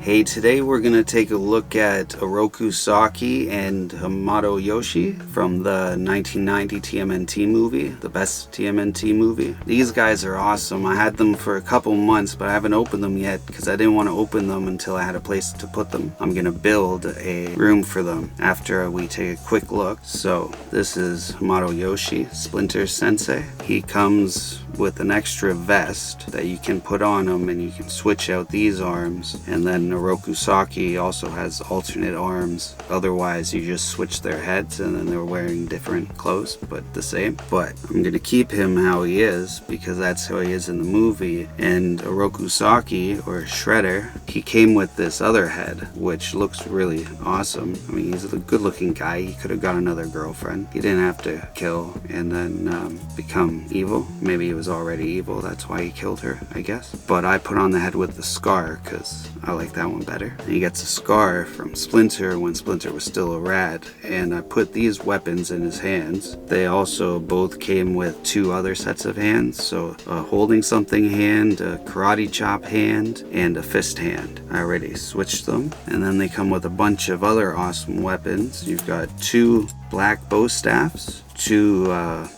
Hey, today we're going to take a look at Oroku Saki and Hamato Yoshi from the 1990 TMNT movie, the best TMNT movie. These guys are awesome. I had them for a couple months, but I haven't opened them yet because I didn't want to open them until I had a place to put them. I'm going to build a room for them after we take a quick look. So this is Hamato Yoshi, Splinter Sensei. He comes with an extra vest that you can put on him, and you can switch out these arms. And then Oroku Saki also has alternate arms. Otherwise, you just switch their heads and then they're wearing different clothes, but the same. But I'm going to keep him how he is because that's how he is in the movie. And Oroku Saki, or Shredder, he came with this other head, which looks really awesome. I mean, he's a good looking guy. He could have got another girlfriend. He didn't have to kill and then become evil. Maybe he was already evil, that's why he killed her, I guess. But I put on the head with the scar because I like that one better. And he gets a scar from Splinter when Splinter was still a rat, and I put these weapons in his hands. They also both came with two other sets of hands, so a holding something hand, a karate chop hand, and a fist hand. I already switched them. And then they come with a bunch of other awesome weapons. You've got two black bow staffs, two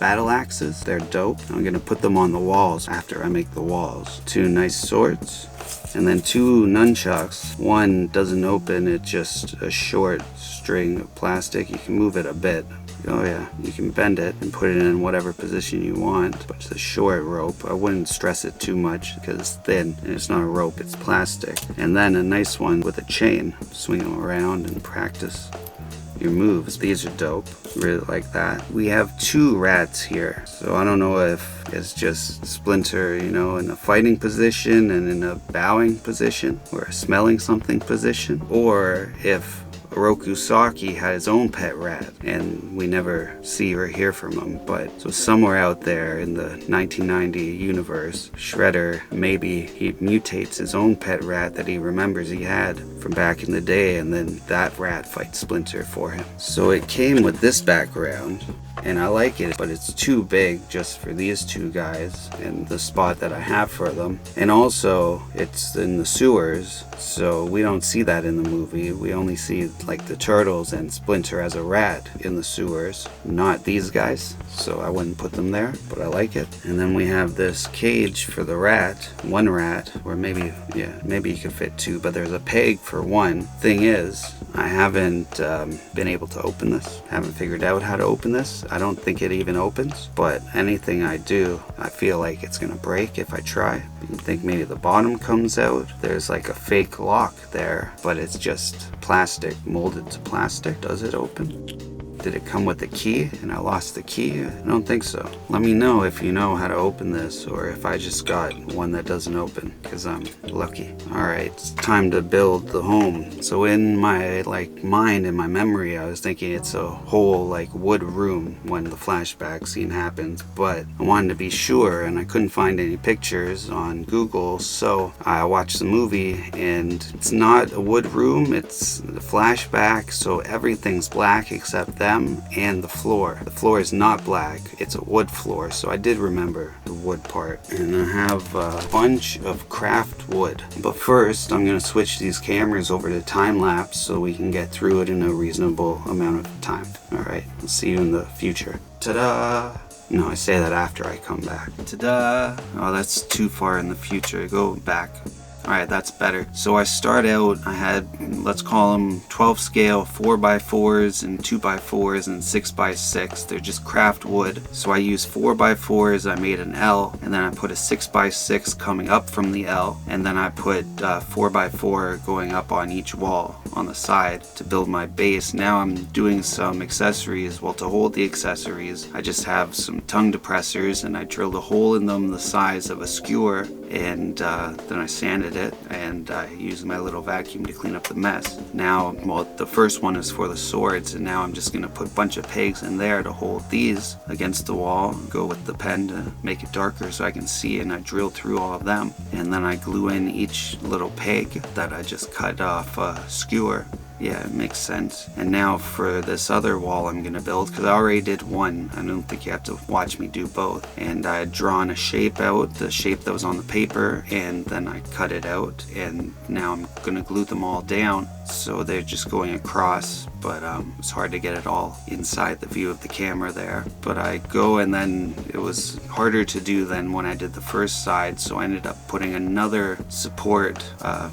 battle axes. They're dope. I'm gonna put them on the walls after I make the walls. Two nice swords, and then two nunchucks. One doesn't open, it's just a short string of plastic. You can move it a bit. Oh yeah, you can bend it and put it in whatever position you want, but it's a short rope. I wouldn't stress it too much because it's thin and it's not a rope, it's plastic. And then a nice one with a chain. Swing them around and practice your moves. These are dope. Really like that. We have two rats here, so I don't know if it's just Splinter, you know, in a fighting position and in a bowing position or a smelling something position, or if Oroku Saki had his own pet rat and we never see or hear from him. But so somewhere out there in the 1990 universe, Shredder, maybe he mutates his own pet rat that he remembers he had from back in the day, and then that rat fights Splinter for him. So it came with this background, and I like it, but it's too big just for these two guys and the spot that I have for them. And also it's in the sewers, so we don't see that in the movie. We only see like the turtles and Splinter as a rat in the sewers, not these guys, so I wouldn't put them there, but I like it. And then we have this cage for the rat, one rat, or maybe you could fit two, but there's a peg for one. Thing is, I haven't been able to open this. Haven't figured out how to open this. I don't think it even opens, but anything I do, I feel like it's gonna break if I try. You think maybe the bottom comes out. There's like a fake lock there, but it's just plastic, molded to plastic. Does it open? Did it come with the key and I lost the key? I don't think so. Let me know if you know how to open this, or if I just got one that doesn't open, because I'm lucky. Alright, it's time to build the home. So in my mind, in my memory, I was thinking it's a whole wood room when the flashback scene happens, but I wanted to be sure and I couldn't find any pictures on Google, so I watched the movie and it's not a wood room, it's the flashback, so everything's black except them and the floor. The floor is not black, it's a wood floor, so I did remember the wood part. And I have a bunch of craft wood. But first, I'm going to switch these cameras over to time-lapse so we can get through it in a reasonable amount of time. Alright, I'll see you in the future. Ta-da! No, I say that after I come back. Ta-da! Oh, that's too far in the future. Go back. Alright, that's better. So I start out, I had, let's call them 12 scale 4x4s and 2x4s and 6x6. They're just craft wood. So I used 4x4s, I made an L, and then I put a 6x6 coming up from the L, and then I put 4x4 going up on each wall on the side to build my base. Now I'm doing some accessories. Well, to hold the accessories, I just have some tongue depressors, and I drilled a hole in them the size of a skewer, and then I sanded it, and I used my little vacuum to clean up the mess. Now, well, the first one is for the swords, and now I'm just gonna put a bunch of pegs in there to hold these against the wall, go with the pen to make it darker so I can see, and I drill through all of them, and then I glue in each little peg that I just cut off a skewer Yeah, it makes sense. And now for this other wall I'm gonna build, because I already did one. I don't think you have to watch me do both. And I had drawn a shape out, the shape that was on the paper, and then I cut it out. And now I'm gonna glue them all down, so they're just going across. But it's hard to get it all inside the view of the camera there. But I go, and then it was harder to do than when I did the first side, so I ended up putting another support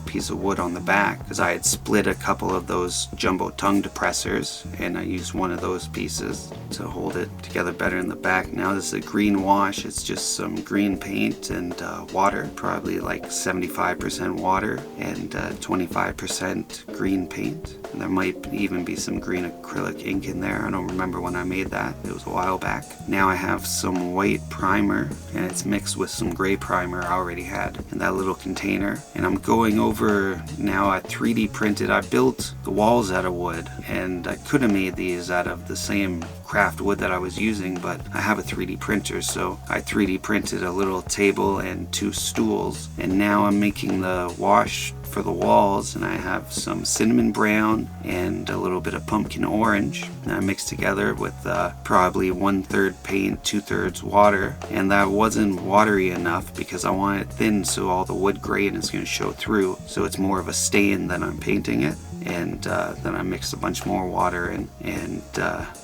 piece of wood on the back, because I had split a couple of those jumbo tongue depressors, and I used one of those pieces to hold it together better in the back. Now this is a green wash. It's just some green paint and water, probably like 75% water and 25% green paint. And there might even be some green acrylic ink in there. I don't remember when I made that. It was a while back. Now I have some white primer, and it's mixed with some gray primer I already had in that little container. And I'm going over now. I 3D printed. I built the walls out of wood, and I could have made these out of the same craft wood that I was using, but I have a 3D printer, so I 3D printed a little table and 2 stools. And now I'm making the wash for the walls, and I have some cinnamon brown and a little bit of pumpkin orange, and I mixed together with probably 1/3 paint, 2/3 water. And that wasn't watery enough because I want it thin, so all the wood grain is going to show through, so it's more of a stain than I'm painting it. And then I mixed a bunch more water, and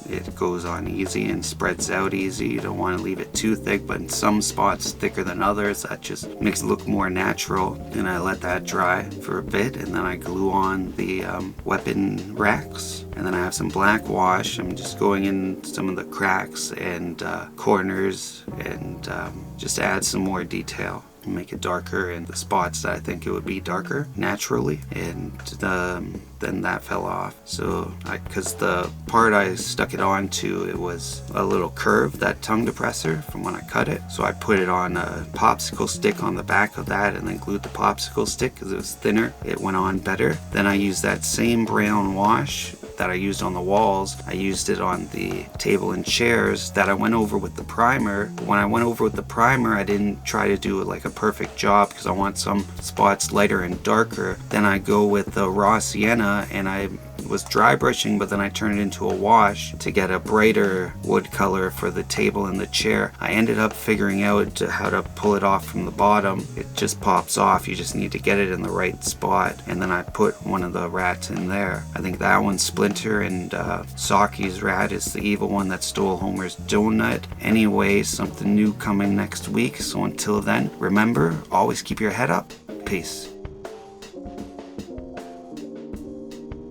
it goes on easy and spreads out easy. You don't want to leave it too thick, but in some spots thicker than others. That just makes it look more natural. And I let that dry for a bit, and then I glue on the weapon racks. And then I have some black wash. I'm just going in some of the cracks and corners, and just add some more detail, make it darker in the spots that I think it would be darker naturally. And then that fell off, so because the part I stuck it onto, it was a little curve, that tongue depressor from when I cut it, so I put it on a popsicle stick on the back of that, and then glued the popsicle stick because it was thinner. It went on better. Then I used that same brown wash that I used on the walls. I used it on the table and chairs that I went over with the primer. When I went over with the primer, I didn't try to do it like a perfect job because I want some spots lighter and darker. Then I go with the raw sienna, and I was dry brushing, but then I turned it into a wash to get a brighter wood color for the table and the chair. I ended up figuring out how to pull it off from the bottom. It just pops off. You just need to get it in the right spot. And then I put one of the rats in there. I think that one's Splinter, and Saki's rat is the evil one that stole Homer's donut. Anyway, something new coming next week. So until then, remember, always keep your head up. Peace.